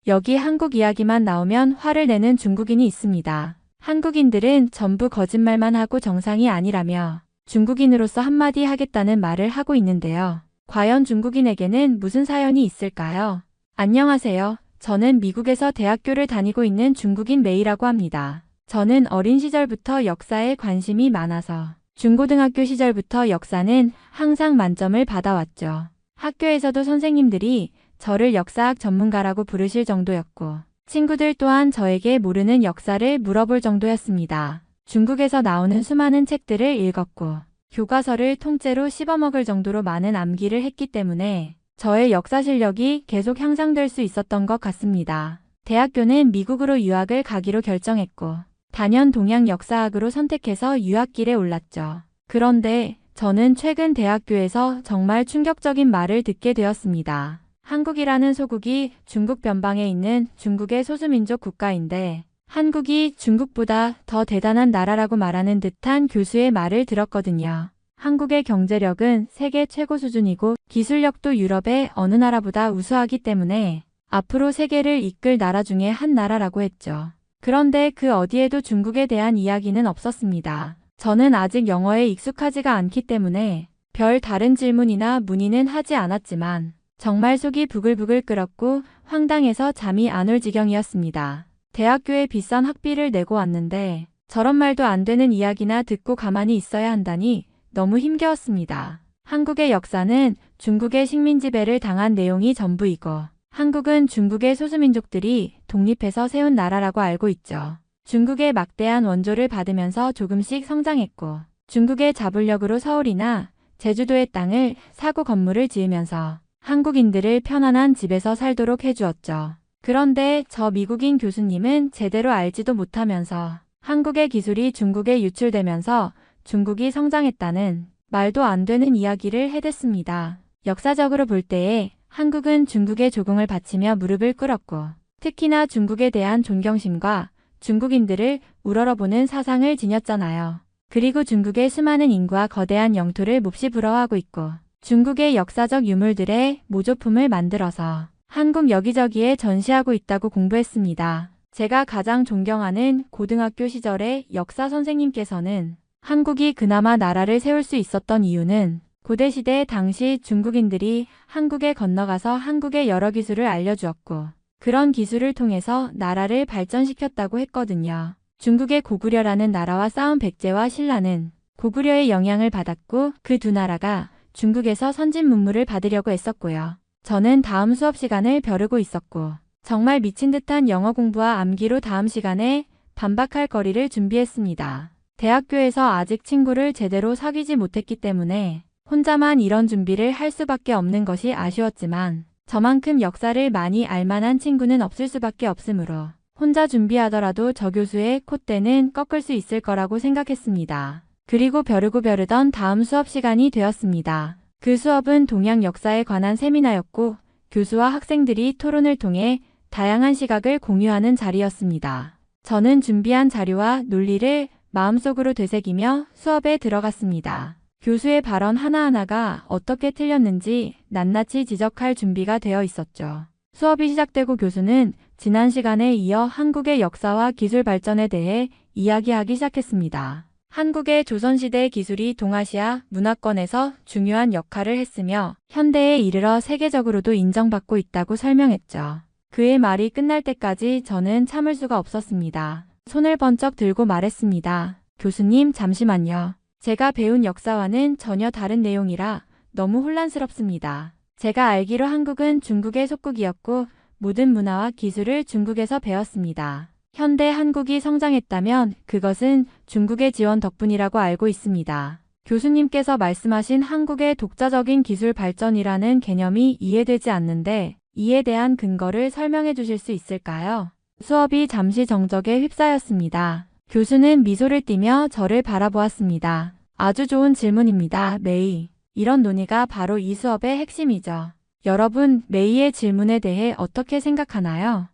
여기 한국 이야기만 나오면 화를 내는 중국인이 있습니다. 한국인들은 전부 거짓말만 하고 정상이 아니라며 중국인으로서 한마디 하겠다는 말을 하고 있는데요. 과연 중국인에게는 무슨 사연이 있을까요? 안녕하세요. 저는 미국에서 대학교를 다니고 있는 중국인 메이라고 합니다. 저는 어린 시절부터 역사에 관심이 많아서 중고등학교 시절부터 역사는 항상 만점을 받아왔죠. 학교에서도 선생님들이 저를 역사학 전문가라고 부르실 정도였고 친구들 또한 저에게 모르는 역사를 물어볼 정도였습니다. 중국에서 나오는 수많은 책들을 읽었고 교과서를 통째로 씹어먹을 정도로 많은 암기를 했기 때문에 저의 역사 실력이 계속 향상될 수 있었던 것 같습니다. 대학교는 미국으로 유학을 가기로 결정했고 단연 동양 역사학으로 선택해서 유학길에 올랐죠. 그런데 저는 최근 대학교에서 정말 충격적인 말을 듣게 되었습니다. 한국이라는 소국이 중국 변방에 있는 중국의 소수민족 국가인데 한국이 중국보다 더 대단한 나라라고 말하는 듯한 교수의 말을 들었거든요. 한국의 경제력은 세계 최고 수준이고 기술력도 유럽의 어느 나라보다 우수하기 때문에 앞으로 세계를 이끌 나라 중에 한 나라라고 했죠. 그런데 그 어디에도 중국에 대한 이야기는 없었습니다. 저는 아직 영어에 익숙하지가 않기 때문에 별 다른 질문이나 문의는 하지 않았지만 정말 속이 부글부글 끓었고 황당해서 잠이 안 올 지경이었습니다. 대학교에 비싼 학비를 내고 왔는데 저런 말도 안 되는 이야기나 듣고 가만히 있어야 한다니 너무 힘겨웠습니다. 한국의 역사는 중국의 식민지배를 당한 내용이 전부이고 한국은 중국의 소수민족들이 독립해서 세운 나라라고 알고 있죠. 중국의 막대한 원조를 받으면서 조금씩 성장했고 중국의 자본력으로 서울이나 제주도의 땅을 사고 건물을 지으면서 한국인들을 편안한 집에서 살도록 해주었죠. 그런데 저 미국인 교수님은 제대로 알지도 못하면서 한국의 기술이 중국에 유출되면서 중국이 성장했다는 말도 안 되는 이야기를 해댔습니다. 역사적으로 볼 때에 한국은 중국의 조공을 바치며 무릎을 꿇었고 특히나 중국에 대한 존경심과 중국인들을 우러러보는 사상을 지녔잖아요. 그리고 중국의 수많은 인구와 거대한 영토를 몹시 부러워하고 있고 중국의 역사적 유물들의 모조품을 만들어서 한국 여기저기에 전시하고 있다고 공부했습니다. 제가 가장 존경하는 고등학교 시절의 역사 선생님께서는 한국이 그나마 나라를 세울 수 있었던 이유는 고대시대 당시 중국인들이 한국에 건너가서 한국의 여러 기술을 알려주었고 그런 기술을 통해서 나라를 발전시켰다고 했거든요. 중국의 고구려라는 나라와 싸운 백제와 신라는 고구려의 영향을 받았고 그 두 나라가 중국에서 선진 문물을 받으려고 했었고요. 저는 다음 수업 시간을 벼르고 있었고 정말 미친 듯한 영어 공부와 암기로 다음 시간에 반박할 거리를 준비했습니다. 대학교에서 아직 친구를 제대로 사귀지 못했기 때문에 혼자만 이런 준비를 할 수밖에 없는 것이 아쉬웠지만 저만큼 역사를 많이 알 만한 친구는 없을 수밖에 없으므로 혼자 준비하더라도 저 교수의 콧대는 꺾을 수 있을 거라고 생각했습니다. 그리고 벼르던 다음 수업 시간이 되었습니다. 그 수업은 동양 역사에 관한 세미나였고 교수와 학생들이 토론을 통해 다양한 시각을 공유하는 자리였습니다. 저는 준비한 자료와 논리를 마음속으로 되새기며 수업에 들어갔습니다. 교수의 발언 하나하나가 어떻게 틀렸는지 낱낱이 지적할 준비가 되어 있었죠. 수업이 시작되고 교수는 지난 시간에 이어 한국의 역사와 기술 발전에 대해 이야기하기 시작했습니다. 한국의 조선시대 기술이 동아시아 문화권에서 중요한 역할을 했으며 현대에 이르러 세계적으로도 인정받고 있다고 설명했죠. 그의 말이 끝날 때까지 저는 참을 수가 없었습니다. 손을 번쩍 들고 말했습니다. 교수님 잠시만요. 제가 배운 역사와는 전혀 다른 내용이라 너무 혼란스럽습니다. 제가 알기로 한국은 중국의 속국이었고 모든 문화와 기술을 중국에서 배웠습니다. 현대 한국이 성장했다면 그것은 중국의 지원 덕분이라고 알고 있습니다. 교수님께서 말씀하신 한국의 독자적인 기술 발전이라는 개념이 이해되지 않는데 이에 대한 근거를 설명해 주실 수 있을까요? 수업이 잠시 정적에 휩싸였습니다. 교수는 미소를 띠며 저를 바라보았습니다. 아주 좋은 질문입니다, 메이. 이런 논의가 바로 이 수업의 핵심이죠. 여러분, 메이의 질문에 대해 어떻게 생각하나요?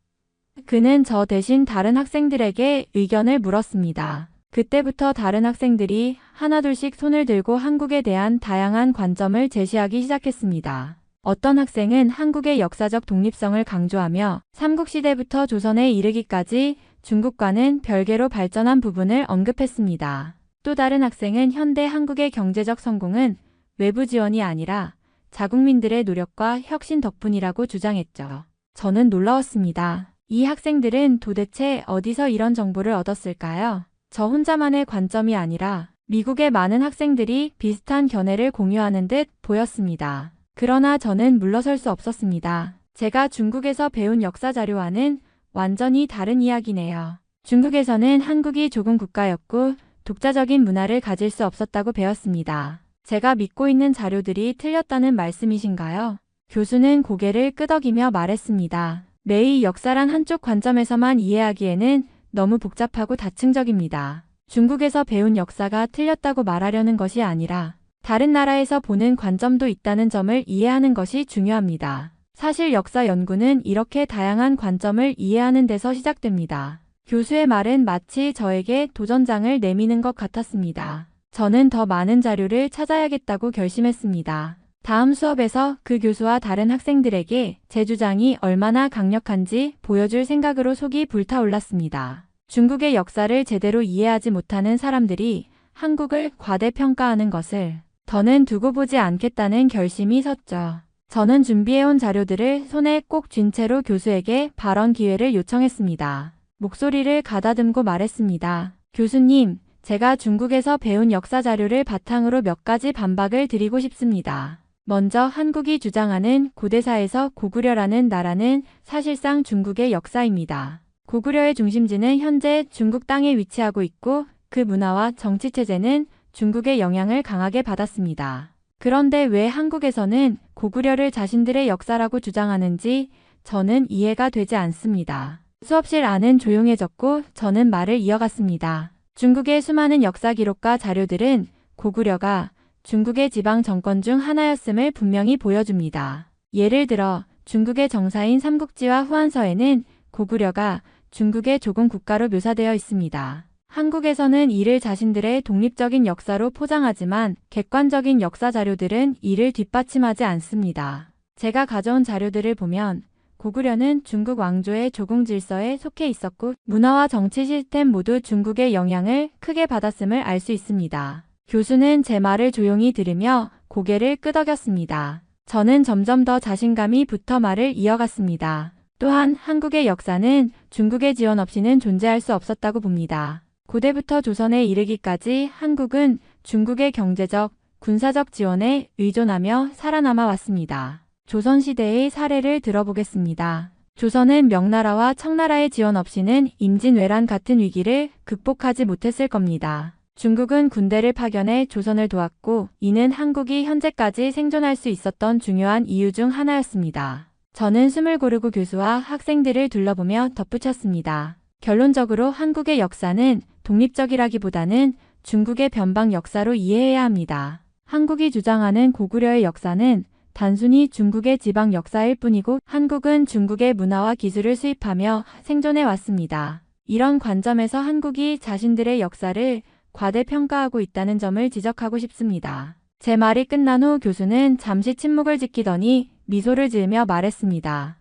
그는 저 대신 다른 학생들에게 의견을 물었습니다. 그때부터 다른 학생들이 하나둘씩 손을 들고 한국에 대한 다양한 관점을 제시하기 시작했습니다. 어떤 학생은 한국의 역사적 독립성을 강조하며 삼국시대부터 조선에 이르기까지 중국과는 별개로 발전한 부분을 언급했습니다. 또 다른 학생은 현대 한국의 경제적 성공은 외부 지원이 아니라 자국민들의 노력과 혁신 덕분이라고 주장했죠. 저는 놀라웠습니다. 이 학생들은 도대체 어디서 이런 정보를 얻었을까요? 저 혼자만의 관점이 아니라 미국의 많은 학생들이 비슷한 견해를 공유하는 듯 보였습니다. 그러나 저는 물러설 수 없었습니다. 제가 중국에서 배운 역사 자료와는 완전히 다른 이야기네요. 중국에서는 한국이 조공 국가였고 독자적인 문화를 가질 수 없었다고 배웠습니다. 제가 믿고 있는 자료들이 틀렸다는 말씀이신가요? 교수는 고개를 끄덕이며 말했습니다. 매의 역사란 한쪽 관점에서만 이해하기에는 너무 복잡하고 다층적입니다. 중국에서 배운 역사가 틀렸다고 말하려는 것이 아니라 다른 나라에서 보는 관점도 있다는 점을 이해하는 것이 중요합니다. 사실 역사 연구는 이렇게 다양한 관점을 이해하는 데서 시작됩니다. 교수의 말은 마치 저에게 도전장을 내미는 것 같았습니다. 저는 더 많은 자료를 찾아야겠다고 결심했습니다. 다음 수업에서 그 교수와 다른 학생들에게 제 주장이 얼마나 강력한지 보여줄 생각으로 속이 불타올랐습니다. 중국의 역사를 제대로 이해하지 못하는 사람들이 한국을 과대평가하는 것을 더는 두고 보지 않겠다는 결심이 섰죠. 저는 준비해온 자료들을 손에 꼭 쥔 채로 교수에게 발언 기회를 요청했습니다. 목소리를 가다듬고 말했습니다. 교수님, 제가 중국에서 배운 역사 자료를 바탕으로 몇 가지 반박을 드리고 싶습니다. 먼저 한국이 주장하는 고대사에서 고구려라는 나라는 사실상 중국의 역사입니다. 고구려의 중심지는 현재 중국 땅에 위치하고 있고 그 문화와 정치체제는 중국의 영향을 강하게 받았습니다. 그런데 왜 한국에서는 고구려를 자신들의 역사라고 주장하는지 저는 이해가 되지 않습니다. 수업실 안은 조용해졌고 저는 말을 이어갔습니다. 중국의 수많은 역사 기록과 자료들은 고구려가 중국의 지방 정권 중 하나였음을 분명히 보여줍니다. 예를 들어 중국의 정사인 삼국지와 후한서에는 고구려가 중국의 조공 국가로 묘사되어 있습니다. 한국에서는 이를 자신들의 독립적인 역사로 포장하지만 객관적인 역사 자료들은 이를 뒷받침하지 않습니다. 제가 가져온 자료들을 보면 고구려는 중국 왕조의 조공 질서에 속해 있었고 문화와 정치 시스템 모두 중국의 영향을 크게 받았음을 알 수 있습니다. 교수는 제 말을 조용히 들으며 고개를 끄덕였습니다. 저는 점점 더 자신감이 붙어 말을 이어갔습니다. 또한 한국의 역사는 중국의 지원 없이는 존재할 수 없었다고 봅니다. 고대부터 조선에 이르기까지 한국은 중국의 경제적, 군사적 지원에 의존하며 살아남아 왔습니다. 조선시대의 사례를 들어보겠습니다. 조선은 명나라와 청나라의 지원 없이는 임진왜란 같은 위기를 극복하지 못했을 겁니다. 중국은 군대를 파견해 조선을 도왔고 이는 한국이 현재까지 생존할 수 있었던 중요한 이유 중 하나였습니다. 저는 숨을 고르고 교수와 학생들을 둘러보며 덧붙였습니다. 결론적으로 한국의 역사는 독립적이라기보다는 중국의 변방 역사로 이해해야 합니다. 한국이 주장하는 고구려의 역사는 단순히 중국의 지방 역사일 뿐이고 한국은 중국의 문화와 기술을 수입하며 생존해 왔습니다. 이런 관점에서 한국이 자신들의 역사를 과대평가하고 있다는 점을 지적하고 싶습니다. 제 말이 끝난 후 교수는 잠시 침묵을 지키더니 미소를 지으며 말했습니다.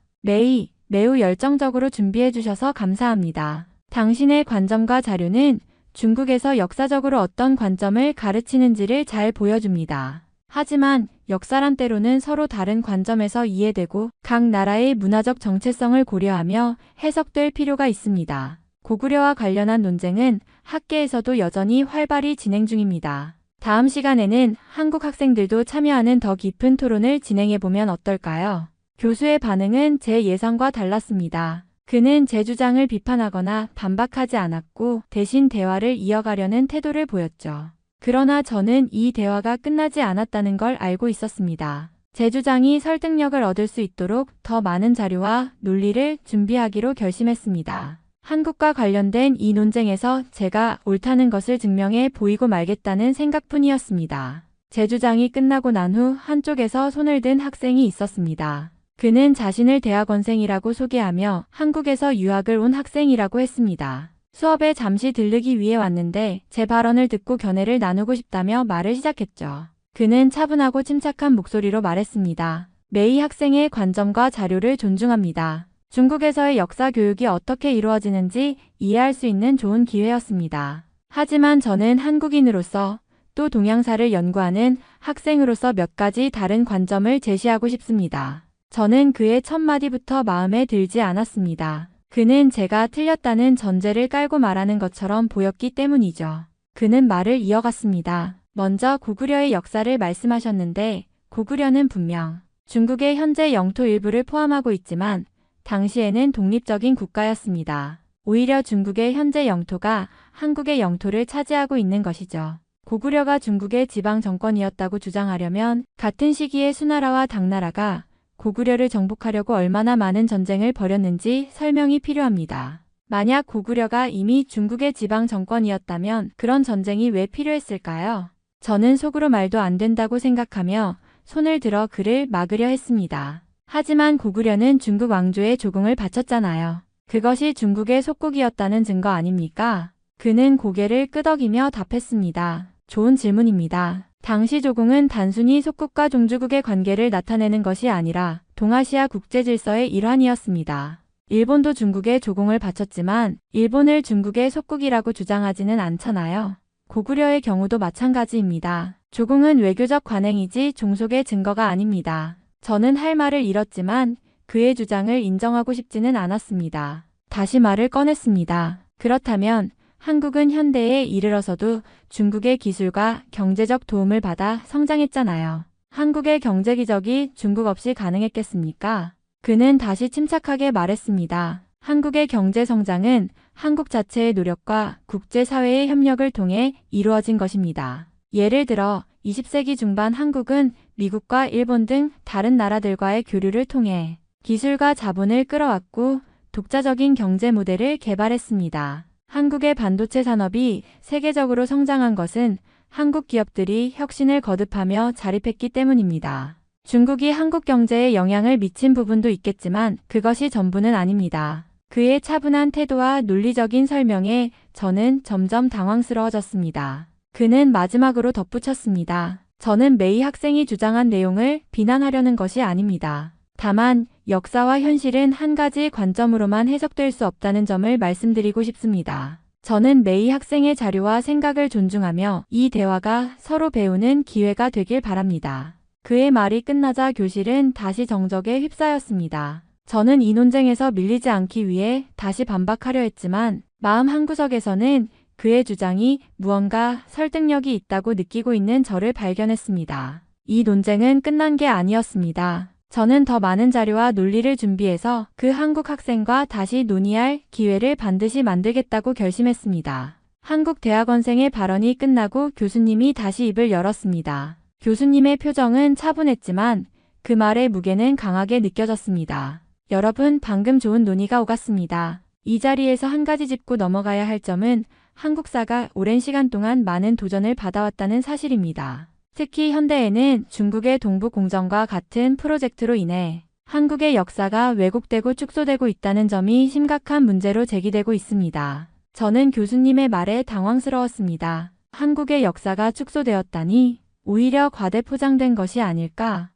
매우 열정적으로 준비해 주셔서 감사합니다. 당신의 관점과 자료는 중국에서 역사적으로 어떤 관점을 가르치는지를 잘 보여줍니다. 하지만 역사란 때로는 서로 다른 관점에서 이해되고 각 나라의 문화적 정체성을 고려하며 해석될 필요가 있습니다. 고구려와 관련한 논쟁은 학계에서도 여전히 활발히 진행 중입니다. 다음 시간에는 한국 학생들도 참여하는 더 깊은 토론을 진행해보면 어떨까요? 교수의 반응은 제 예상과 달랐습니다. 그는 제 주장을 비판하거나 반박하지 않았고 대신 대화를 이어가려는 태도를 보였죠. 그러나 저는 이 대화가 끝나지 않았다는 걸 알고 있었습니다. 제 주장이 설득력을 얻을 수 있도록 더 많은 자료와 논리를 준비하기로 결심했습니다. 한국과 관련된 이 논쟁에서 제가 옳다는 것을 증명해 보이고 말겠다는 생각뿐이었습니다. 제 주장이 끝나고 난 후 한쪽에서 손을 든 학생이 있었습니다. 그는 자신을 대학원생이라고 소개하며 한국에서 유학을 온 학생이라고 했습니다. 수업에 잠시 들르기 위해 왔는데 제 발언을 듣고 견해를 나누고 싶다며 말을 시작했죠. 그는 차분하고 침착한 목소리로 말했습니다. 메이 학생의 관점과 자료를 존중합니다. 중국에서의 역사 교육이 어떻게 이루어지는지 이해할 수 있는 좋은 기회였습니다. 하지만 저는 한국인으로서 또 동양사를 연구하는 학생으로서 몇 가지 다른 관점을 제시하고 싶습니다. 저는 그의 첫 마디부터 마음에 들지 않았습니다. 그는 제가 틀렸다는 전제를 깔고 말하는 것처럼 보였기 때문이죠. 그는 말을 이어갔습니다. 먼저 고구려의 역사를 말씀하셨는데 고구려는 분명 중국의 현재 영토 일부를 포함하고 있지만 당시에는 독립적인 국가였습니다. 오히려 중국의 현재 영토가 한국의 영토를 차지하고 있는 것이죠. 고구려가 중국의 지방 정권이었다고 주장하려면 같은 시기에 수나라와 당나라가 고구려를 정복하려고 얼마나 많은 전쟁을 벌였는지 설명이 필요합니다. 만약 고구려가 이미 중국의 지방 정권이었다면 그런 전쟁이 왜 필요했을까요? 저는 속으로 말도 안 된다고 생각하며 손을 들어 그를 막으려 했습니다. 하지만 고구려는 중국 왕조에 조공을 바쳤잖아요. 그것이 중국의 속국이었다는 증거 아닙니까? 그는 고개를 끄덕이며 답했습니다. 좋은 질문입니다. 당시 조공은 단순히 속국과 종주국의 관계를 나타내는 것이 아니라 동아시아 국제질서의 일환이었습니다. 일본도 중국에 조공을 바쳤지만 일본을 중국의 속국이라고 주장하지는 않잖아요. 고구려의 경우도 마찬가지입니다. 조공은 외교적 관행이지 종속의 증거가 아닙니다. 저는 할 말을 잃었지만 그의 주장을 인정하고 싶지는 않았습니다. 다시 말을 꺼냈습니다. 그렇다면 한국은 현대에 이르러서도 중국의 기술과 경제적 도움을 받아 성장했잖아요. 한국의 경제 기적이 중국 없이 가능했겠습니까? 그는 다시 침착하게 말했습니다. 한국의 경제 성장은 한국 자체의 노력과 국제사회의 협력을 통해 이루어진 것입니다. 예를 들어 20세기 중반 한국은 미국과 일본 등 다른 나라들과의 교류를 통해 기술과 자본을 끌어왔고 독자적인 경제 모델을 개발했습니다. 한국의 반도체 산업이 세계적으로 성장한 것은 한국 기업들이 혁신을 거듭하며 자립했기 때문입니다. 중국이 한국 경제에 영향을 미친 부분도 있겠지만 그것이 전부는 아닙니다. 그의 차분한 태도와 논리적인 설명에 저는 점점 당황스러워졌습니다. 그는 마지막으로 덧붙였습니다. 저는 메이 학생이 주장한 내용을 비난하려는 것이 아닙니다. 다만 역사와 현실은 한 가지 관점으로만 해석될 수 없다는 점을 말씀드리고 싶습니다. 저는 메이 학생의 자료와 생각을 존중하며 이 대화가 서로 배우는 기회가 되길 바랍니다. 그의 말이 끝나자 교실은 다시 정적에 휩싸였습니다. 저는 이 논쟁에서 밀리지 않기 위해 다시 반박하려 했지만 마음 한구석에서는 그의 주장이 무언가 설득력이 있다고 느끼고 있는 저를 발견했습니다. 이 논쟁은 끝난 게 아니었습니다. 저는 더 많은 자료와 논리를 준비해서 그 한국 학생과 다시 논의할 기회를 반드시 만들겠다고 결심했습니다. 한국 대학원생의 발언이 끝나고 교수님이 다시 입을 열었습니다. 교수님의 표정은 차분했지만 그 말의 무게는 강하게 느껴졌습니다. 여러분, 방금 좋은 논의가 오갔습니다. 이 자리에서 한 가지 짚고 넘어가야 할 점은 한국사가 오랜 시간 동안 많은 도전을 받아왔다는 사실입니다. 특히 현대에는 중국의 동북공정과 같은 프로젝트로 인해 한국의 역사가 왜곡되고 축소되고 있다는 점이 심각한 문제로 제기되고 있습니다. 저는 교수님의 말에 당황스러웠습니다. 한국의 역사가 축소되었다니 오히려 과대 포장된 것이 아닐까?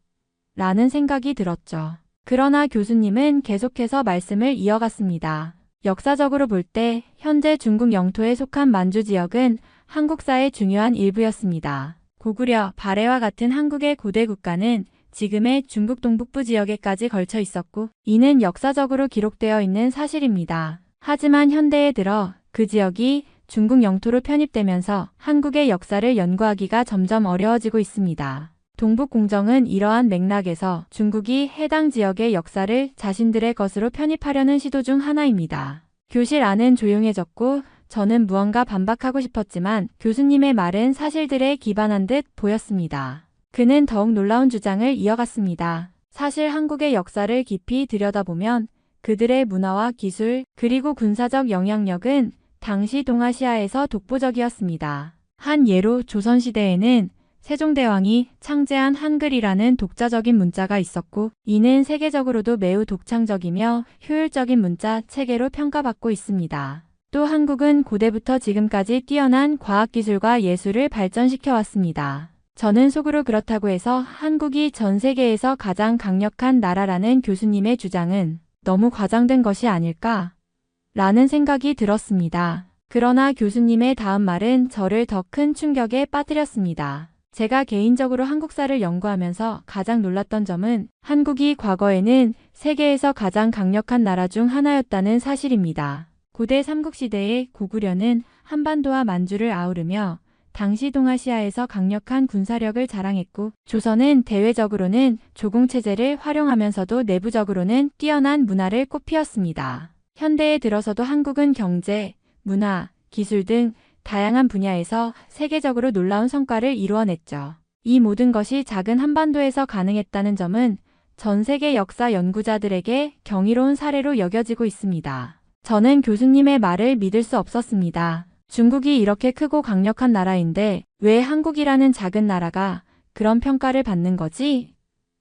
라는 생각이 들었죠. 그러나 교수님은 계속해서 말씀을 이어갔습니다. 역사적으로 볼 때 현재 중국 영토에 속한 만주 지역은 한국사의 중요한 일부였습니다. 고구려, 발해와 같은 한국의 고대 국가는 지금의 중국 동북부 지역에까지 걸쳐 있었고 이는 역사적으로 기록되어 있는 사실입니다. 하지만 현대에 들어 그 지역이 중국 영토로 편입되면서 한국의 역사를 연구하기가 점점 어려워지고 있습니다. 동북공정은 이러한 맥락에서 중국이 해당 지역의 역사를 자신들의 것으로 편입하려는 시도 중 하나입니다. 교실 안은 조용해졌고 저는 무언가 반박하고 싶었지만 교수님의 말은 사실들에 기반한 듯 보였습니다. 그는 더욱 놀라운 주장을 이어갔습니다. 사실 한국의 역사를 깊이 들여다보면 그들의 문화와 기술 그리고 군사적 영향력은 당시 동아시아에서 독보적이었습니다. 한 예로 조선시대에는 세종대왕이 창제한 한글이라는 독자적인 문자가 있었고 이는 세계적으로도 매우 독창적이며 효율적인 문자 체계로 평가받고 있습니다. 또 한국은 고대부터 지금까지 뛰어난 과학기술과 예술을 발전시켜 왔습니다. 저는 속으로 그렇다고 해서 한국이 전 세계에서 가장 강력한 나라라는 교수님의 주장은 너무 과장된 것이 아닐까? 라는 생각이 들었습니다. 그러나 교수님의 다음 말은 저를 더 큰 충격에 빠뜨렸습니다. 제가 개인적으로 한국사를 연구하면서 가장 놀랐던 점은 한국이 과거에는 세계에서 가장 강력한 나라 중 하나였다는 사실입니다. 고대 삼국시대의 고구려는 한반도와 만주를 아우르며 당시 동아시아에서 강력한 군사력을 자랑했고, 조선은 대외적으로는 조공체제를 활용하면서도 내부적으로는 뛰어난 문화를 꽃피웠습니다. 현대에 들어서도 한국은 경제, 문화, 기술 등 다양한 분야에서 세계적으로 놀라운 성과를 이루어냈죠. 이 모든 것이 작은 한반도에서 가능했다는 점은 전 세계 역사 연구자들에게 경이로운 사례로 여겨지고 있습니다. 저는 교수님의 말을 믿을 수 없었습니다. 중국이 이렇게 크고 강력한 나라인데 왜 한국이라는 작은 나라가 그런 평가를 받는 거지?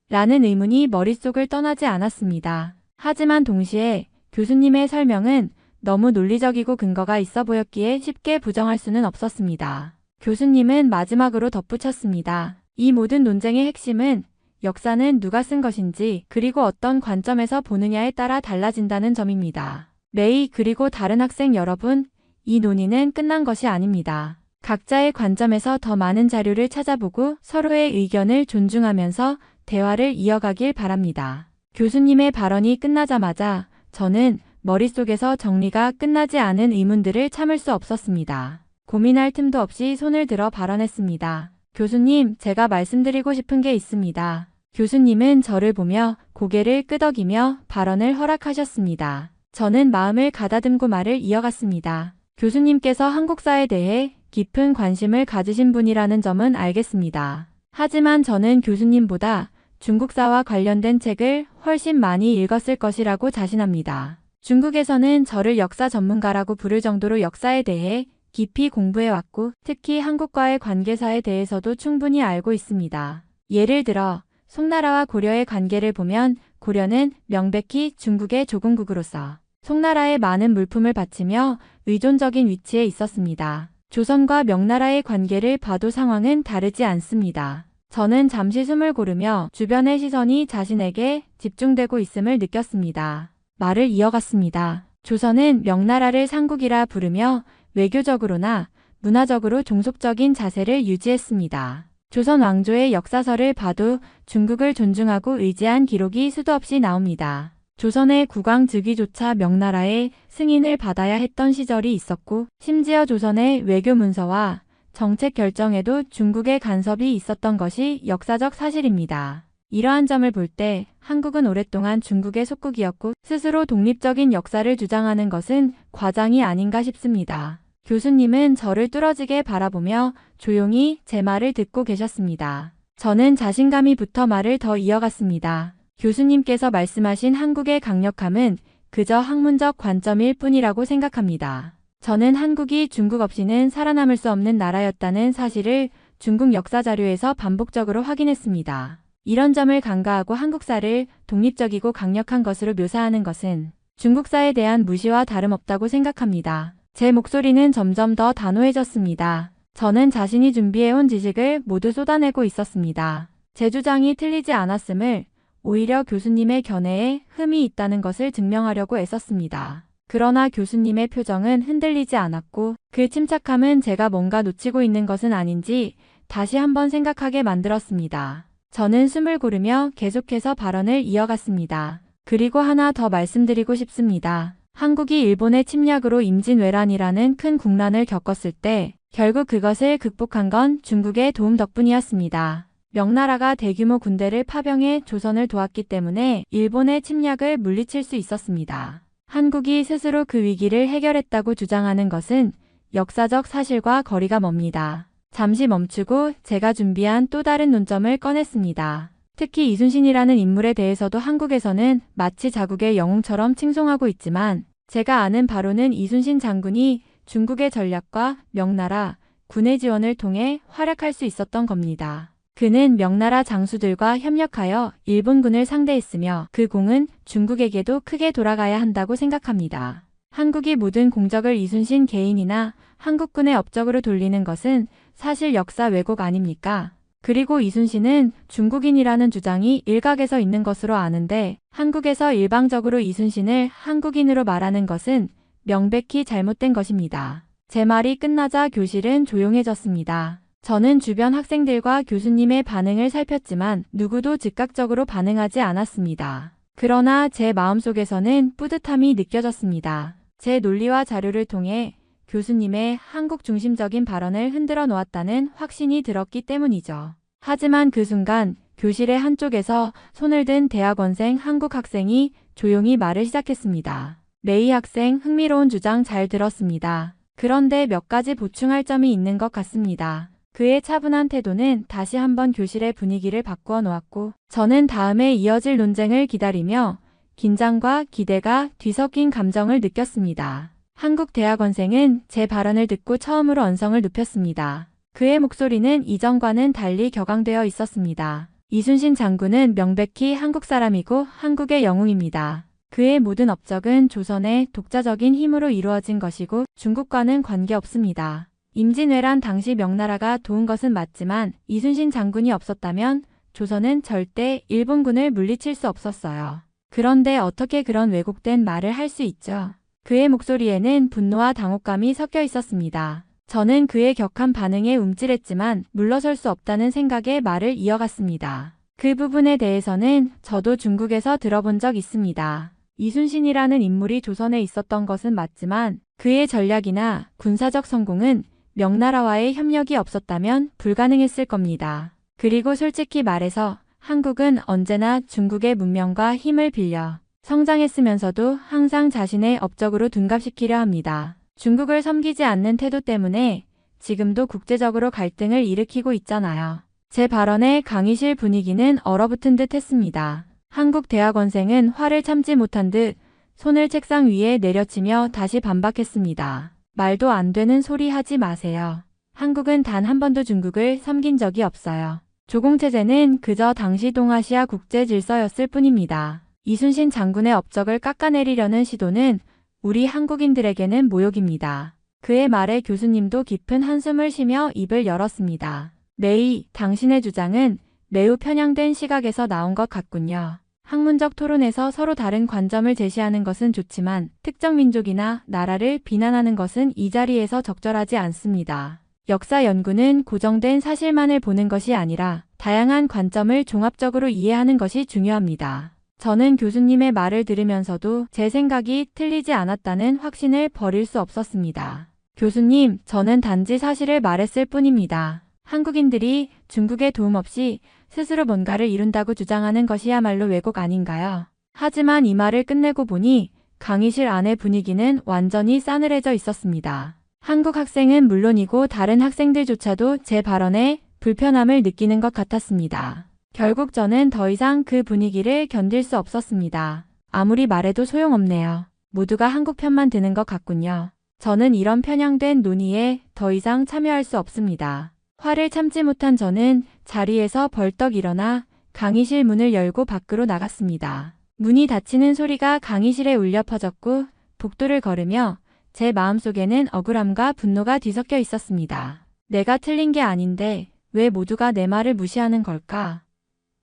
라는 의문이 머릿속을 떠나지 않았습니다. 하지만 동시에 교수님의 설명은 너무 논리적이고 근거가 있어 보였기에 쉽게 부정할 수는 없었습니다. 교수님은 마지막으로 덧붙였습니다. 이 모든 논쟁의 핵심은 역사는 누가 쓴 것인지 그리고 어떤 관점에서 보느냐에 따라 달라진다는 점입니다. 레이 그리고 다른 학생 여러분, 이 논의는 끝난 것이 아닙니다. 각자의 관점에서 더 많은 자료를 찾아보고 서로의 의견을 존중하면서 대화를 이어가길 바랍니다. 교수님의 발언이 끝나자마자 저는 머릿속에서 정리가 끝나지 않은 의문들을 참을 수 없었습니다. 고민할 틈도 없이 손을 들어 발언했습니다. 교수님, 제가 말씀드리고 싶은 게 있습니다. 교수님은 저를 보며 고개를 끄덕이며 발언을 허락하셨습니다. 저는 마음을 가다듬고 말을 이어갔습니다. 교수님께서 한국사에 대해 깊은 관심을 가지신 분이라는 점은 알겠습니다. 하지만 저는 교수님보다 중국사와 관련된 책을 훨씬 많이 읽었을 것이라고 자신합니다. 중국에서는 저를 역사 전문가라고 부를 정도로 역사에 대해 깊이 공부해왔고 특히 한국과의 관계사에 대해서도 충분히 알고 있습니다. 예를 들어 송나라와 고려의 관계를 보면 고려는 명백히 중국의 조공국으로서 송나라에 많은 물품을 바치며 의존적인 위치에 있었습니다. 조선과 명나라의 관계를 봐도 상황은 다르지 않습니다. 저는 잠시 숨을 고르며 주변의 시선이 자신에게 집중되고 있음을 느꼈습니다. 말을 이어갔습니다. 조선은 명나라를 상국이라 부르며 외교적으로나 문화적으로 종속적인 자세를 유지했습니다. 조선 왕조의 역사서를 봐도 중국을 존중하고 의지한 기록이 수도 없이 나옵니다. 조선의 국왕 즉위조차 명나라의 승인을 받아야 했던 시절이 있었고 심지어 조선의 외교 문서와 정책 결정에도 중국의 간섭이 있었던 것이 역사적 사실입니다. 이러한 점을 볼 때 한국은 오랫동안 중국의 속국이었고 스스로 독립적인 역사를 주장하는 것은 과장이 아닌가 싶습니다. 교수님은 저를 뚫어지게 바라보며 조용히 제 말을 듣고 계셨습니다. 저는 자신감이 붙어 말을 더 이어갔습니다. 교수님께서 말씀하신 한국의 강력함은 그저 학문적 관점일 뿐이라고 생각합니다. 저는 한국이 중국 없이는 살아남을 수 없는 나라였다는 사실을 중국 역사 자료에서 반복적으로 확인했습니다. 이런 점을 간과하고 한국사를 독립적이고 강력한 것으로 묘사하는 것은 중국사에 대한 무시와 다름없다고 생각합니다. 제 목소리는 점점 더 단호해졌습니다. 저는 자신이 준비해온 지식을 모두 쏟아내고 있었습니다. 제 주장이 틀리지 않았음을, 오히려 교수님의 견해에 흠이 있다는 것을 증명하려고 애썼습니다. 그러나 교수님의 표정은 흔들리지 않았고 그 침착함은 제가 뭔가 놓치고 있는 것은 아닌지 다시 한번 생각하게 만들었습니다. 저는 숨을 고르며 계속해서 발언을 이어갔습니다. 그리고 하나 더 말씀드리고 싶습니다. 한국이 일본의 침략으로 임진왜란이라는 큰 국난을 겪었을 때 결국 그것을 극복한 건 중국의 도움 덕분이었습니다. 명나라가 대규모 군대를 파병해 조선을 도왔기 때문에 일본의 침략을 물리칠 수 있었습니다. 한국이 스스로 그 위기를 해결했다고 주장하는 것은 역사적 사실과 거리가 멉니다. 잠시 멈추고 제가 준비한 또 다른 논점을 꺼냈습니다. 특히 이순신이라는 인물에 대해서도 한국에서는 마치 자국의 영웅처럼 칭송하고 있지만 제가 아는 바로는 이순신 장군이 중국의 전략과 명나라, 군의 지원을 통해 활약할 수 있었던 겁니다. 그는 명나라 장수들과 협력하여 일본군을 상대했으며 그 공은 중국에게도 크게 돌아가야 한다고 생각합니다. 한국이 모든 공적을 이순신 개인이나 한국군의 업적으로 돌리는 것은 사실 역사 왜곡 아닙니까? 그리고 이순신은 중국인이라는 주장이 일각에서 있는 것으로 아는데 한국에서 일방적으로 이순신을 한국인으로 말하는 것은 명백히 잘못된 것입니다. 제 말이 끝나자 교실은 조용해졌습니다. 저는 주변 학생들과 교수님의 반응을 살폈지만 누구도 즉각적으로 반응하지 않았습니다. 그러나 제 마음속에서는 뿌듯함이 느껴졌습니다. 제 논리와 자료를 통해 교수님의 한국 중심적인 발언을 흔들어 놓았다는 확신이 들었기 때문이죠. 하지만 그 순간 교실의 한쪽에서 손을 든 대학원생 한국 학생이 조용히 말을 시작했습니다. 메이 학생, 흥미로운 주장 잘 들었습니다. 그런데 몇 가지 보충할 점이 있는 것 같습니다. 그의 차분한 태도는 다시 한번 교실의 분위기를 바꾸어 놓았고 저는 다음에 이어질 논쟁을 기다리며 긴장과 기대가 뒤섞인 감정을 느꼈습니다. 한국 대학원생은 제 발언을 듣고 처음으로 언성을 높였습니다. 그의 목소리는 이전과는 달리 격앙되어 있었습니다. 이순신 장군은 명백히 한국 사람이고 한국의 영웅입니다. 그의 모든 업적은 조선의 독자적인 힘으로 이루어진 것이고 중국과는 관계없습니다. 임진왜란 당시 명나라가 도운 것은 맞지만 이순신 장군이 없었다면 조선은 절대 일본군을 물리칠 수 없었어요. 그런데 어떻게 그런 왜곡된 말을 할 수 있죠? 그의 목소리에는 분노와 당혹감이 섞여 있었습니다. 저는 그의 격한 반응에 움찔했지만 물러설 수 없다는 생각에 말을 이어갔습니다. 그 부분에 대해서는 저도 중국에서 들어본 적 있습니다. 이순신이라는 인물이 조선에 있었던 것은 맞지만 그의 전략이나 군사적 성공은 명나라와의 협력이 없었다면 불가능했을 겁니다. 그리고 솔직히 말해서 한국은 언제나 중국의 문명과 힘을 빌려 성장했으면서도 항상 자신의 업적으로 둔갑시키려 합니다. 중국을 섬기지 않는 태도 때문에 지금도 국제적으로 갈등을 일으키고 있잖아요. 제 발언에 강의실 분위기는 얼어붙은 듯 했습니다. 한국 대학원생은 화를 참지 못한 듯 손을 책상 위에 내려치며 다시 반박했습니다. 말도 안 되는 소리 하지 마세요. 한국은 단 한 번도 중국을 섬긴 적이 없어요. 조공체제는 그저 당시 동아시아 국제 질서였을 뿐입니다. 이순신 장군의 업적을 깎아내리려는 시도는 우리 한국인들에게는 모욕입니다. 그의 말에 교수님도 깊은 한숨을 쉬며 입을 열었습니다. 메이, 당신의 주장은 매우 편향된 시각에서 나온 것 같군요. 학문적 토론에서 서로 다른 관점을 제시하는 것은 좋지만 특정 민족이나 나라를 비난하는 것은 이 자리에서 적절하지 않습니다. 역사 연구는 고정된 사실만을 보는 것이 아니라 다양한 관점을 종합적으로 이해하는 것이 중요합니다. 저는 교수님의 말을 들으면서도 제 생각이 틀리지 않았다는 확신을 버릴 수 없었습니다. 교수님, 저는 단지 사실을 말했을 뿐입니다. 한국인들이 중국의 도움 없이 스스로 뭔가를 이룬다고 주장하는 것이야말로 왜곡 아닌가요? 하지만 이 말을 끝내고 보니 강의실 안의 분위기는 완전히 싸늘해져 있었습니다. 한국 학생은 물론이고 다른 학생들조차도 제 발언에 불편함을 느끼는 것 같았습니다. 결국 저는 더 이상 그 분위기를 견딜 수 없었습니다. 아무리 말해도 소용없네요. 모두가 한국 편만 드는 것 같군요. 저는 이런 편향된 논의에 더 이상 참여할 수 없습니다. 화를 참지 못한 저는 자리에서 벌떡 일어나 강의실 문을 열고 밖으로 나갔습니다. 문이 닫히는 소리가 강의실에 울려 퍼졌고 복도를 걸으며 제 마음속에는 억울함과 분노가 뒤섞여 있었습니다. 내가 틀린 게 아닌데 왜 모두가 내 말을 무시하는 걸까?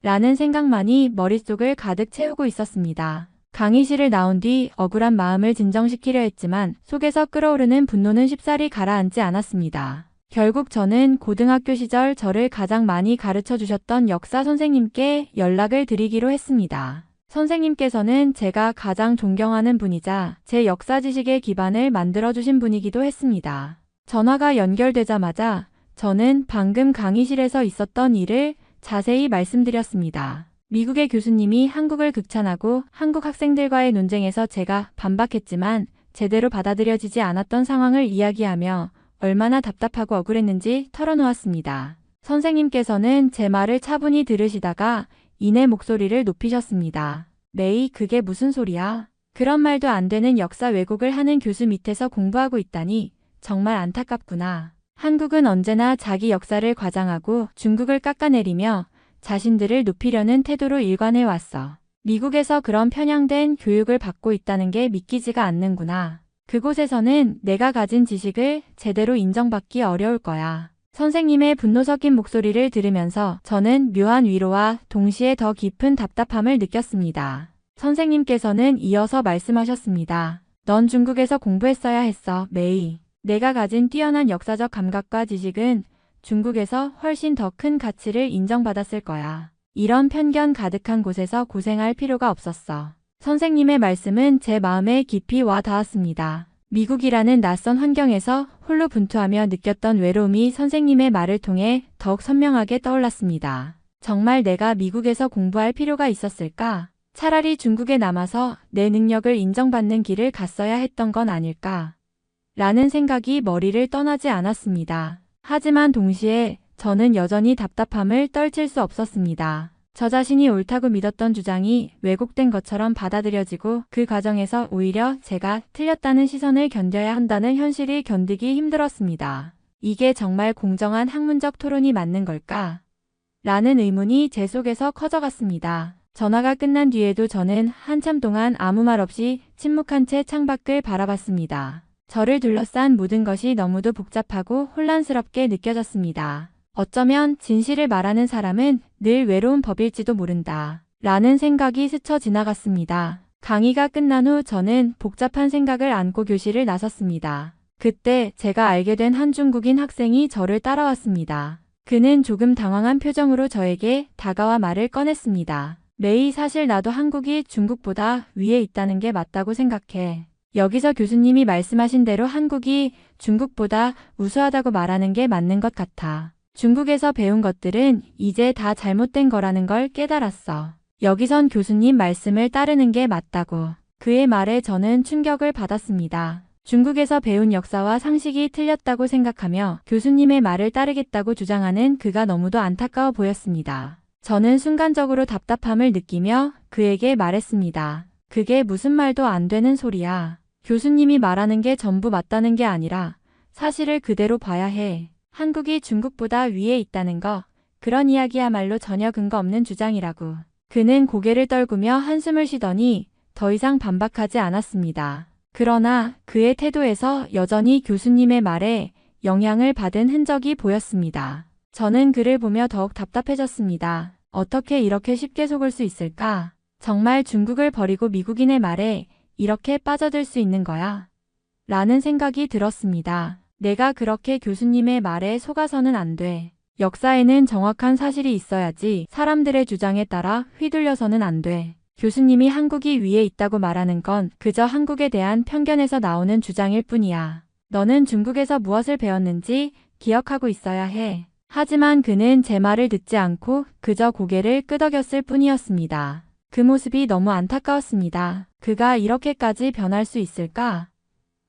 라는 생각만이 머릿속을 가득 채우고 있었습니다. 강의실을 나온 뒤 억울한 마음을 진정시키려 했지만 속에서 끓어오르는 분노는 쉽사리 가라앉지 않았습니다. 결국 저는 고등학교 시절 저를 가장 많이 가르쳐 주셨던 역사 선생님께 연락을 드리기로 했습니다. 선생님께서는 제가 가장 존경하는 분이자 제 역사 지식의 기반을 만들어주신 분이기도 했습니다. 전화가 연결되자마자 저는 방금 강의실에서 있었던 일을 자세히 말씀드렸습니다. 미국의 교수님이 한국을 극찬하고 한국 학생들과의 논쟁에서 제가 반박했지만 제대로 받아들여지지 않았던 상황을 이야기하며 얼마나 답답하고 억울했는지 털어놓았습니다. 선생님께서는 제 말을 차분히 들으시다가 이내 목소리를 높이셨습니다. 메이, 그게 무슨 소리야? 그런 말도 안 되는 역사 왜곡을 하는 교수 밑에서 공부하고 있다니 정말 안타깝구나. 한국은 언제나 자기 역사를 과장하고 중국을 깎아내리며 자신들을 높이려는 태도로 일관해 왔어. 미국에서 그런 편향된 교육을 받고 있다는 게 믿기지가 않는구나. 그곳에서는 내가 가진 지식을 제대로 인정받기 어려울 거야. 선생님의 분노 섞인 목소리를 들으면서 저는 묘한 위로와 동시에 더 깊은 답답함을 느꼈습니다. 선생님께서는 이어서 말씀하셨습니다. 넌 중국에서 공부했어야 했어, 메이. 내가 가진 뛰어난 역사적 감각과 지식은 중국에서 훨씬 더 큰 가치를 인정받았을 거야. 이런 편견 가득한 곳에서 고생할 필요가 없었어. 선생님의 말씀은 제 마음에 깊이 와 닿았습니다. 미국이라는 낯선 환경에서 홀로 분투하며 느꼈던 외로움이 선생님의 말을 통해 더욱 선명하게 떠올랐습니다. 정말 내가 미국에서 공부할 필요가 있었을까? 차라리 중국에 남아서 내 능력을 인정받는 길을 갔어야 했던 건 아닐까? 라는 생각이 머리를 떠나지 않았습니다. 하지만 동시에 저는 여전히 답답함을 떨칠 수 없었습니다. 저 자신이 옳다고 믿었던 주장이 왜곡된 것처럼 받아들여지고 그 과정에서 오히려 제가 틀렸다는 시선을 견뎌야 한다는 현실이 견디기 힘들었습니다. 이게 정말 공정한 학문적 토론이 맞는 걸까? 라는 의문이 제 속에서 커져갔습니다. 전화가 끝난 뒤에도 저는 한참 동안 아무 말 없이 침묵한 채 창밖을 바라봤습니다. 저를 둘러싼 모든 것이 너무도 복잡하고 혼란스럽게 느껴졌습니다. 어쩌면 진실을 말하는 사람은 늘 외로운 법일지도 모른다. 라는 생각이 스쳐 지나갔습니다. 강의가 끝난 후 저는 복잡한 생각을 안고 교실을 나섰습니다. 그때 제가 알게 된 한 중국인 학생이 저를 따라왔습니다. 그는 조금 당황한 표정으로 저에게 다가와 말을 꺼냈습니다. 메이, 사실 나도 한국이 중국보다 위에 있다는 게 맞다고 생각해. 여기서 교수님이 말씀하신 대로 한국이 중국보다 우수하다고 말하는 게 맞는 것 같아. 중국에서 배운 것들은 이제 다 잘못된 거라는 걸 깨달았어. 여기선 교수님 말씀을 따르는 게 맞다고. 그의 말에 저는 충격을 받았습니다. 중국에서 배운 역사와 상식이 틀렸다고 생각하며 교수님의 말을 따르겠다고 주장하는 그가 너무도 안타까워 보였습니다. 저는 순간적으로 답답함을 느끼며 그에게 말했습니다. 그게 무슨 말도 안 되는 소리야. 교수님이 말하는 게 전부 맞다는 게 아니라 사실을 그대로 봐야 해. 한국이 중국보다 위에 있다는 거, 그런 이야기야말로 전혀 근거 없는 주장이라고. 그는 고개를 떨구며 한숨을 쉬더니 더 이상 반박하지 않았습니다. 그러나 그의 태도에서 여전히 교수님의 말에 영향을 받은 흔적이 보였습니다. 저는 그를 보며 더욱 답답해졌습니다. 어떻게 이렇게 쉽게 속을 수 있을까? 정말 중국을 버리고 미국인의 말에 이렇게 빠져들 수 있는 거야? 라는 생각이 들었습니다. 내가 그렇게 교수님의 말에 속아서는 안 돼. 역사에는 정확한 사실이 있어야지 사람들의 주장에 따라 휘둘려서는 안 돼. 교수님이 한국이 위에 있다고 말하는 건 그저 한국에 대한 편견에서 나오는 주장일 뿐이야. 너는 중국에서 무엇을 배웠는지 기억하고 있어야 해. 하지만 그는 제 말을 듣지 않고 그저 고개를 끄덕였을 뿐이었습니다. 그 모습이 너무 안타까웠습니다. 그가 이렇게까지 변할 수 있을까?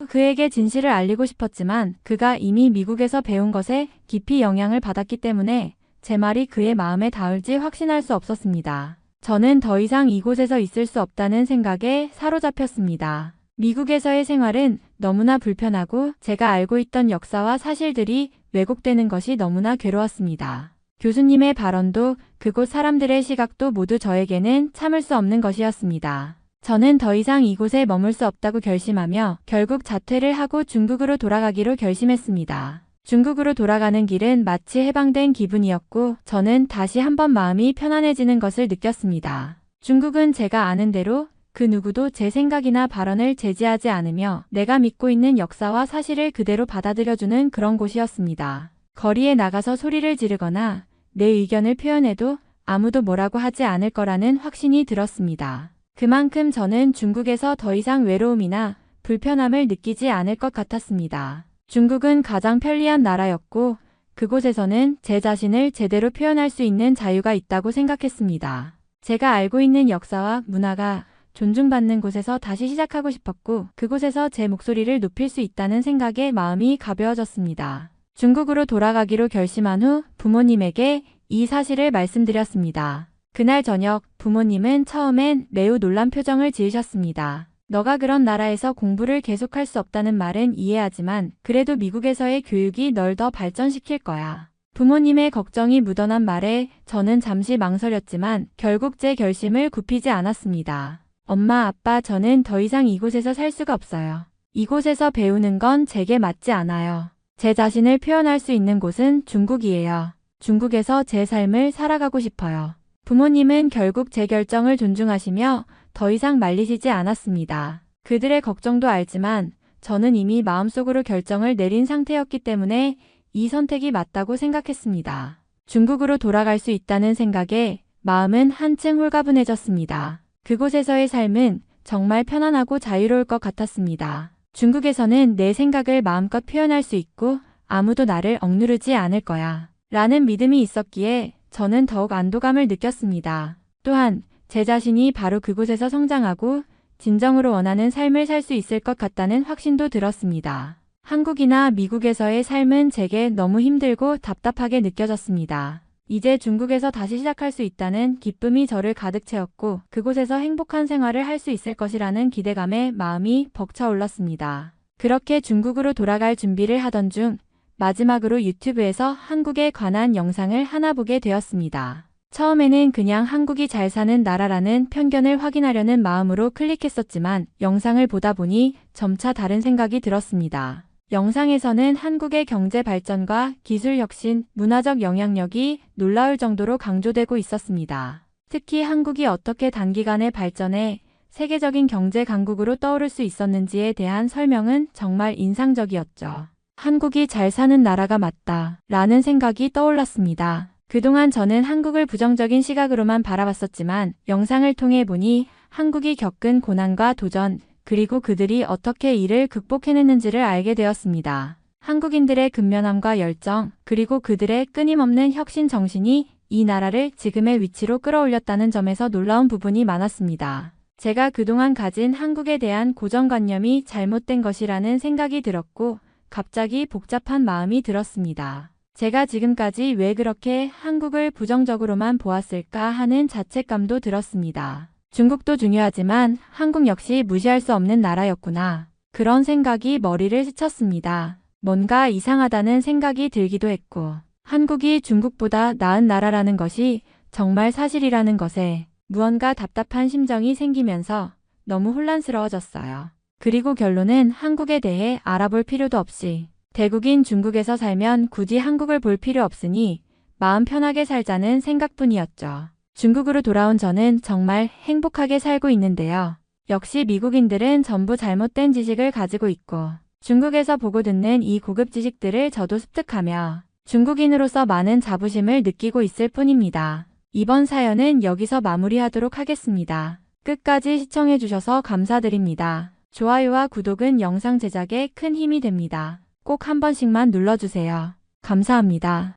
그에게 진실을 알리고 싶었지만 그가 이미 미국에서 배운 것에 깊이 영향을 받았기 때문에 제 말이 그의 마음에 닿을지 확신할 수 없었습니다. 저는 더 이상 이곳에서 있을 수 없다는 생각에 사로잡혔습니다. 미국에서의 생활은 너무나 불편하고 제가 알고 있던 역사와 사실들이 왜곡되는 것이 너무나 괴로웠습니다. 교수님의 발언도 그곳 사람들의 시각도 모두 저에게는 참을 수 없는 것이었습니다. 저는 더 이상 이곳에 머물 수 없다고 결심하며 결국 자퇴를 하고 중국으로 돌아가기로 결심했습니다. 중국으로 돌아가는 길은 마치 해방된 기분이었고 저는 다시 한번 마음이 편안해지는 것을 느꼈습니다. 중국은 제가 아는 대로 그 누구도 제 생각이나 발언을 제지하지 않으며 내가 믿고 있는 역사와 사실을 그대로 받아들여주는 그런 곳이었습니다. 거리에 나가서 소리를 지르거나 내 의견을 표현해도 아무도 뭐라고 하지 않을 거라는 확신이 들었습니다. 그만큼 저는 중국에서 더 이상 외로움이나 불편함을 느끼지 않을 것 같았습니다. 중국은 가장 편리한 나라였고 그곳에서는 제 자신을 제대로 표현할 수 있는 자유가 있다고 생각했습니다. 제가 알고 있는 역사와 문화가 존중받는 곳에서 다시 시작하고 싶었고 그곳에서 제 목소리를 높일 수 있다는 생각에 마음이 가벼워졌습니다. 중국으로 돌아가기로 결심한 후 부모님에게 이 사실을 말씀드렸습니다. 그날 저녁 부모님은 처음엔 매우 놀란 표정을 지으셨습니다. 너가 그런 나라에서 공부를 계속할 수 없다는 말은 이해하지만 그래도 미국에서의 교육이 널 더 발전시킬 거야. 부모님의 걱정이 묻어난 말에 저는 잠시 망설였지만 결국 제 결심을 굽히지 않았습니다. 엄마, 아빠, 저는 더 이상 이곳에서 살 수가 없어요. 이곳에서 배우는 건 제게 맞지 않아요. 제 자신을 표현할 수 있는 곳은 중국이에요. 중국에서 제 삶을 살아가고 싶어요. 부모님은 결국 제 결정을 존중하시며 더 이상 말리시지 않았습니다. 그들의 걱정도 알지만 저는 이미 마음속으로 결정을 내린 상태였기 때문에 이 선택이 맞다고 생각했습니다. 중국으로 돌아갈 수 있다는 생각에 마음은 한층 홀가분해졌습니다. 그곳에서의 삶은 정말 편안하고 자유로울 것 같았습니다. 중국에서는 내 생각을 마음껏 표현할 수 있고 아무도 나를 억누르지 않을 거야 라는 믿음이 있었기에 저는 더욱 안도감을 느꼈습니다. 또한 제 자신이 바로 그곳에서 성장하고 진정으로 원하는 삶을 살 수 있을 것 같다는 확신도 들었습니다. 한국이나 미국에서의 삶은 제게 너무 힘들고 답답하게 느껴졌습니다. 이제 중국에서 다시 시작할 수 있다는 기쁨이 저를 가득 채웠고 그곳에서 행복한 생활을 할 수 있을 것이라는 기대감에 마음이 벅차올랐습니다. 그렇게 중국으로 돌아갈 준비를 하던 중 마지막으로 유튜브에서 한국에 관한 영상을 하나 보게 되었습니다. 처음에는 그냥 한국이 잘 사는 나라라는 편견을 확인하려는 마음으로 클릭했었지만 영상을 보다 보니 점차 다른 생각이 들었습니다. 영상에서는 한국의 경제 발전과 기술 혁신, 문화적 영향력이 놀라울 정도로 강조되고 있었습니다. 특히 한국이 어떻게 단기간에 발전해 세계적인 경제 강국으로 떠오를 수 있었는지에 대한 설명은 정말 인상적이었죠. 한국이 잘 사는 나라가 맞다 라는 생각이 떠올랐습니다. 그동안 저는 한국을 부정적인 시각으로만 바라봤었지만 영상을 통해 보니 한국이 겪은 고난과 도전, 그리고 그들이 어떻게 이를 극복해냈는지를 알게 되었습니다. 한국인들의 근면함과 열정, 그리고 그들의 끊임없는 혁신 정신이 이 나라를 지금의 위치로 끌어올렸다는 점에서 놀라운 부분이 많았습니다. 제가 그동안 가진 한국에 대한 고정관념이 잘못된 것이라는 생각이 들었고 갑자기 복잡한 마음이 들었습니다. 제가 지금까지 왜 그렇게 한국을 부정적으로만 보았을까 하는 자책감도 들었습니다. 중국도 중요하지만 한국 역시 무시할 수 없는 나라였구나. 그런 생각이 머리를 스쳤습니다. 뭔가 이상하다는 생각이 들기도 했고 한국이 중국보다 나은 나라라는 것이 정말 사실이라는 것에 무언가 답답한 심정이 생기면서 너무 혼란스러워졌어요. 그리고 결론은 한국에 대해 알아볼 필요도 없이 대국인 중국에서 살면 굳이 한국을 볼 필요 없으니 마음 편하게 살자는 생각뿐이었죠. 중국으로 돌아온 저는 정말 행복하게 살고 있는데요. 역시 미국인들은 전부 잘못된 지식을 가지고 있고 중국에서 보고 듣는 이 고급 지식들을 저도 습득하며 중국인으로서 많은 자부심을 느끼고 있을 뿐입니다. 이번 사연은 여기서 마무리하도록 하겠습니다. 끝까지 시청해주셔서 감사드립니다. 좋아요와 구독은 영상 제작에 큰 힘이 됩니다. 꼭 한 번씩만 눌러주세요. 감사합니다.